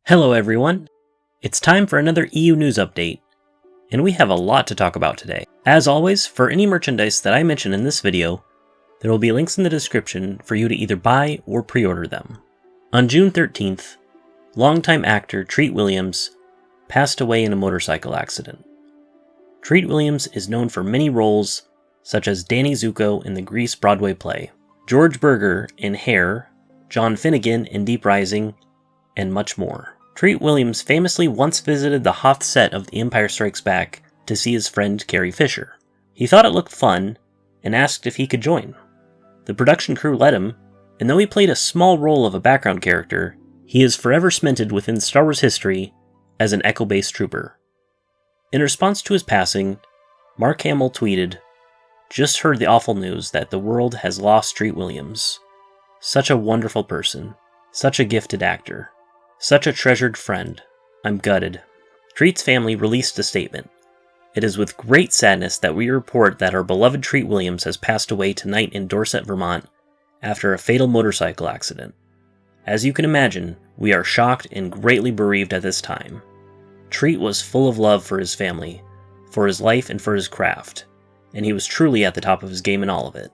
Hello everyone, it's time for another EU news update, and we have a lot to talk about today. As always, for any merchandise that I mention in this video, there will be links in the description for you to either buy or pre-order them. On June 13th, longtime actor Treat Williams passed away in a motorcycle accident. Treat Williams is known for many roles, such as Danny Zuko in the Grease Broadway play, George Berger in Hair, John Finnegan in Deep Rising, and much more. Treat Williams famously once visited the Hoth set of The Empire Strikes Back to see his friend Carrie Fisher. He thought it looked fun and asked if he could join. The production crew let him, and though he played a small role of a background character, he is forever cemented within Star Wars history as an Echo Base trooper. In response to his passing, Mark Hamill tweeted, "Just heard the awful news that the world has lost Treat Williams. Such a wonderful person, such a gifted actor. Such a treasured friend. I'm gutted." Treat's family released a statement. "It is with great sadness that we report that our beloved Treat Williams has passed away tonight in Dorset, Vermont, after a fatal motorcycle accident. As you can imagine, we are shocked and greatly bereaved at this time. Treat was full of love for his family, for his life and for his craft, and he was truly at the top of his game in all of it.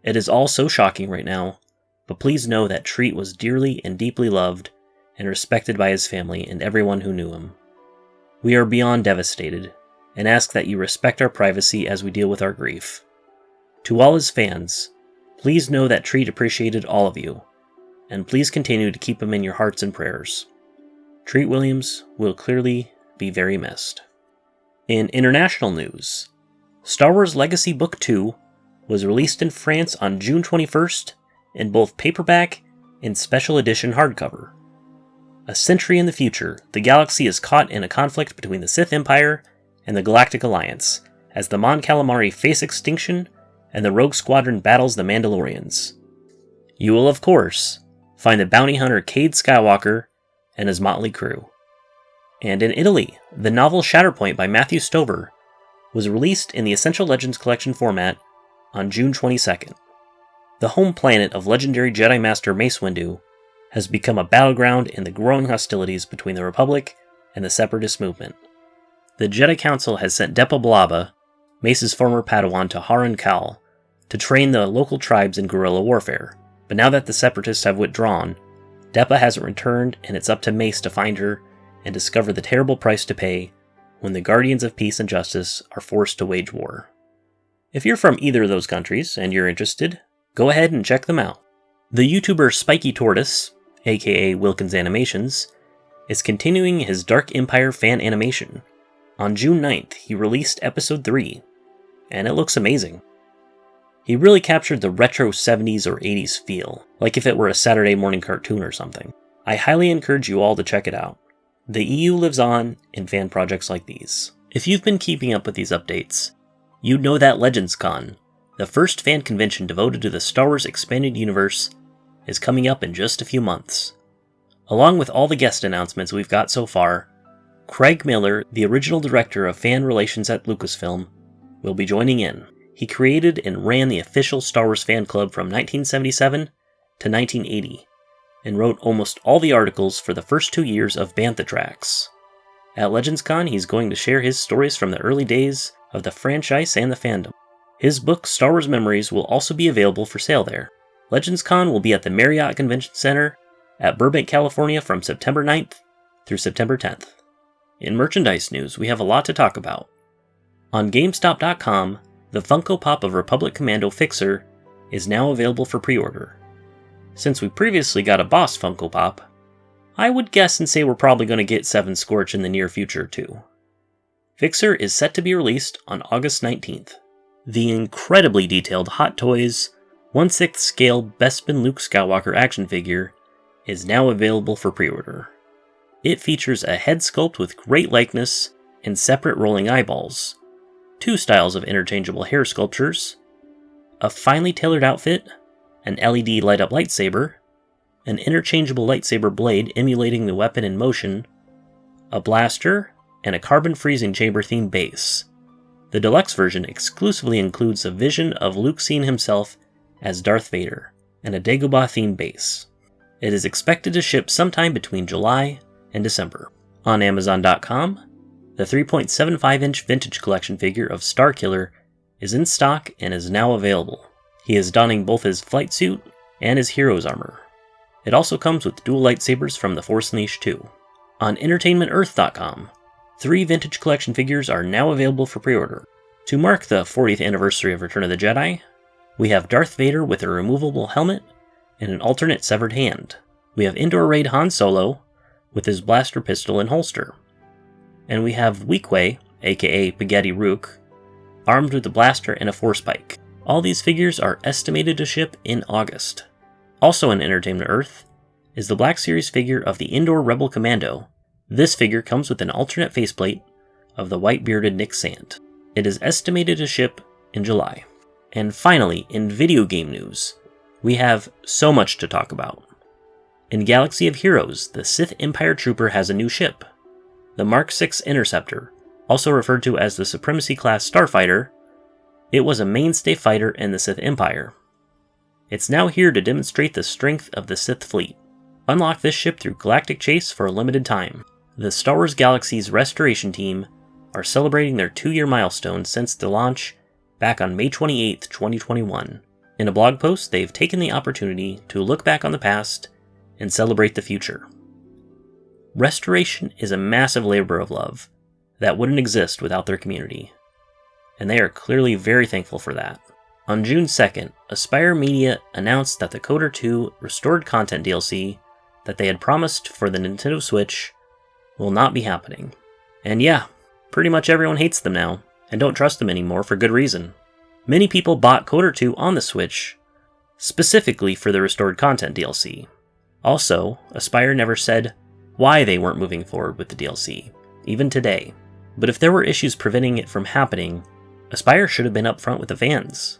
It is all so shocking right now, but please know that Treat was dearly and deeply loved and respected by his family and everyone who knew him. We are beyond devastated, and ask that you respect our privacy as we deal with our grief. To all his fans, please know that Treat appreciated all of you, and please continue to keep him in your hearts and prayers. Treat Williams will clearly be very missed." In international news, Star Wars Legacy Book 2 was released in France on June 21st in both paperback and special edition hardcover. A century in the future, the galaxy is caught in a conflict between the Sith Empire and the Galactic Alliance, as the Mon Calamari face extinction and the Rogue Squadron battles the Mandalorians. You will, of course, find the bounty hunter Cade Skywalker and his motley crew. And in Italy, the novel Shatterpoint by Matthew Stover was released in the Essential Legends Collection format on June 22nd. The home planet of legendary Jedi Master Mace Windu has become a battleground in the growing hostilities between the Republic and the Separatist movement. The Jedi Council has sent Depa Billaba, Mace's former Padawan, to Haran Kal to train the local tribes in guerrilla warfare, but now that the Separatists have withdrawn, Depa hasn't returned, and it's up to Mace to find her and discover the terrible price to pay when the Guardians of Peace and Justice are forced to wage war. If you're from either of those countries and you're interested, go ahead and check them out. The YouTuber Spiky Tortoise, aka Wilkins Animations, is continuing his Dark Empire fan animation. On June 9th, he released episode 3, and it looks amazing. He really captured the retro 70s or 80s feel, like if it were a Saturday morning cartoon or something. I highly encourage you all to check it out. The EU lives on in fan projects like these. If you've been keeping up with these updates, you'd know that LegendsCon, the first fan convention devoted to the Star Wars Expanded Universe, is coming up in just a few months. Along with all the guest announcements we've got so far, Craig Miller, the original director of fan relations at Lucasfilm, will be joining in. He created and ran the official Star Wars fan club from 1977 to 1980, and wrote almost all the articles for the first 2 years of Bantha Tracks. At LegendsCon, he's going to share his stories from the early days of the franchise and the fandom. His book, Star Wars Memories, will also be available for sale there. LegendsCon will be at the Marriott Convention Center at Burbank, California from September 9th through September 10th. In merchandise news, we have a lot to talk about. On GameStop.com, the Funko Pop of Republic Commando Fixer is now available for pre-order. Since we previously got a Boss Funko Pop, I would guess and say we're probably going to get 7 Scorch in the near future too. Fixer is set to be released on August 19th. The incredibly detailed Hot Toys 1/6 scale Bespin Luke Skywalker action figure is now available for pre-order. It features a head sculpt with great likeness and separate rolling eyeballs, 2 styles of interchangeable hair sculptures, a finely tailored outfit, an LED light-up lightsaber, an interchangeable lightsaber blade emulating the weapon in motion, a blaster, and a carbon freezing chamber themed base. The Deluxe version exclusively includes a vision of Luke seeing himself as Darth Vader, and a Dagobah themed base. It is expected to ship sometime between July in December. On Amazon.com, the 3.75-inch vintage collection figure of Starkiller is in stock and is now available. He is donning both his flight suit and his hero's armor. It also comes with dual lightsabers from the Force Unleashed 2. On EntertainmentEarth.com, 3 vintage collection figures are now available for pre-order. To mark the 40th anniversary of Return of the Jedi, we have Darth Vader with a removable helmet and an alternate severed hand. We have Endor Raid Han Solo with his blaster pistol and holster. And we have Weequay, aka Spaghetti Rook, armed with a blaster and a force pike. All these figures are estimated to ship in August. Also in Entertainment Earth is the Black Series figure of the Endor Rebel Commando. This figure comes with an alternate faceplate of the white-bearded Nick Sant. It is estimated to ship in July. And finally, in video game news, we have so much to talk about. In Galaxy of Heroes, the Sith Empire Trooper has a new ship. The Mark VI Interceptor, also referred to as the Supremacy-class starfighter, it was a mainstay fighter in the Sith Empire. It's now here to demonstrate the strength of the Sith fleet. Unlock this ship through Galactic Chase for a limited time. The Star Wars Galaxies Restoration Team are celebrating their 2-year milestone since the launch back on May 28, 2021. In a blog post, they've taken the opportunity to look back on the past and celebrate the future. Restoration is a massive labor of love that wouldn't exist without their community, and they are clearly very thankful for that. On June 2nd, Aspyr Media announced that the KOTOR 2 Restored Content DLC that they had promised for the Nintendo Switch will not be happening. And yeah, pretty much everyone hates them now, and don't trust them anymore for good reason. Many people bought KOTOR 2 on the Switch, specifically for the Restored Content DLC. Also, Aspyr never said why they weren't moving forward with the DLC, even today. But if there were issues preventing it from happening, Aspyr should have been upfront with the fans.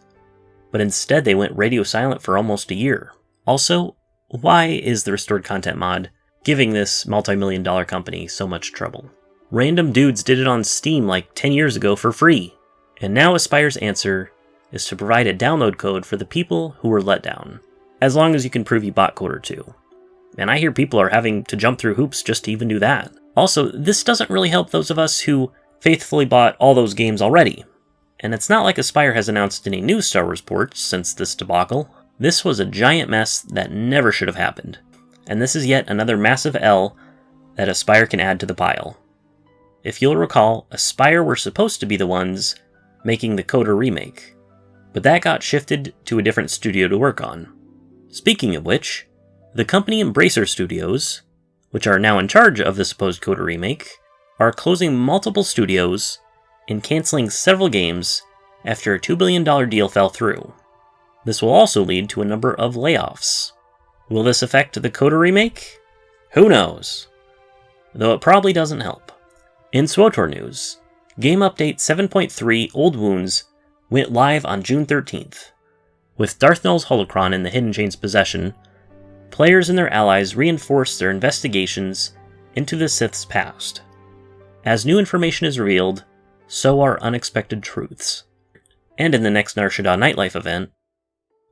But instead they went radio silent for almost a year. Also, why is the Restored Content mod giving this multi-million-dollar company so much trouble? Random dudes did it on Steam like 10 years ago for free, and now Aspyr's answer is to provide a download code for the people who were let down, as long as you can prove you bought KOTOR 2. And I hear people are having to jump through hoops just to even do that. Also, this doesn't really help those of us who faithfully bought all those games already. And it's not like Aspyr has announced any new Star Wars ports since this debacle. This was a giant mess that never should have happened. And this is yet another massive L that Aspyr can add to the pile. If you'll recall, Aspyr were supposed to be the ones making the KOTOR remake, but that got shifted to a different studio to work on. Speaking of which, the company Embracer Studios, which are now in charge of the supposed KOTOR remake, are closing multiple studios and canceling several games after a $2 billion deal fell through. This will also lead to a number of layoffs. Will this affect the KOTOR remake? Who knows? Though it probably doesn't help. In SWTOR news, Game Update 7.3 Old Wounds went live on June 13th. With Darth Nul's holocron in the Hidden Chain's possession, players and their allies reinforce their investigations into the Sith's past. As new information is revealed, so are unexpected truths. And in the next Nar Shaddaa Nightlife event,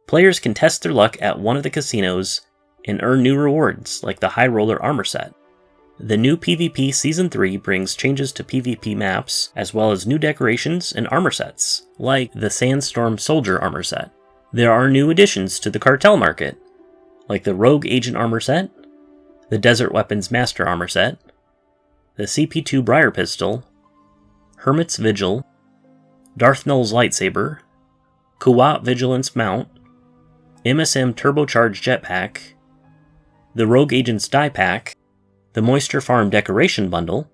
players can test their luck at one of the casinos and earn new rewards like the High Roller armor set. The new PvP Season 3 brings changes to PvP maps, as well as new decorations and armor sets, like the Sandstorm Soldier armor set. There are new additions to the cartel market, like the Rogue Agent armor set, the Desert Weapons Master armor set, the CP2 Briar pistol, Hermit's Vigil, Darth Nul's lightsaber, Kuwat Vigilance mount, MSM Turbocharged jetpack, the Rogue Agent's die pack, the Moisture Farm decoration bundle,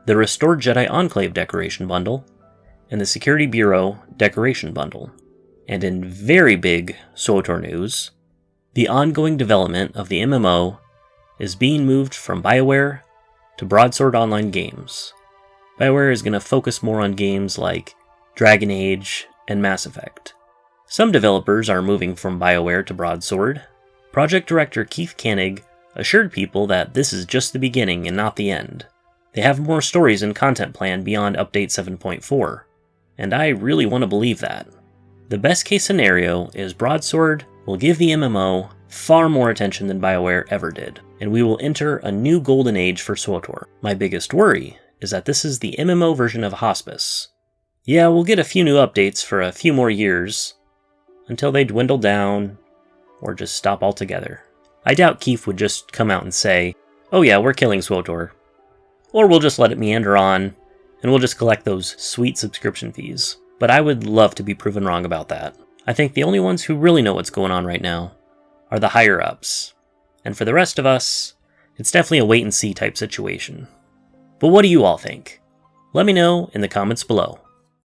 the Restored Jedi Enclave decoration bundle, and the Security Bureau decoration bundle. And in very big SWTOR news, the ongoing development of the MMO is being moved from BioWare to Broadsword Online Games. BioWare is going to focus more on games like Dragon Age and Mass Effect. Some developers are moving from BioWare to Broadsword. Project Director Keith Koenig assured people that this is just the beginning and not the end. They have more stories and content planned beyond Update 7.4, and I really want to believe that. The best case scenario is Broadsword will give the MMO far more attention than BioWare ever did. and we will enter a new golden age for SWTOR. My biggest worry is that this is the MMO version of Hospice. Yeah, we'll get a few new updates for a few more years, until they dwindle down, or just stop altogether. I doubt Keith would just come out and say, oh yeah, we're killing SWTOR. Or we'll just let it meander on, and we'll just collect those sweet subscription fees. But I would love to be proven wrong about that. I think the only ones who really know what's going on right now are the higher-ups. And for the rest of us, it's definitely a wait-and-see type situation. But what do you all think? Let me know in the comments below.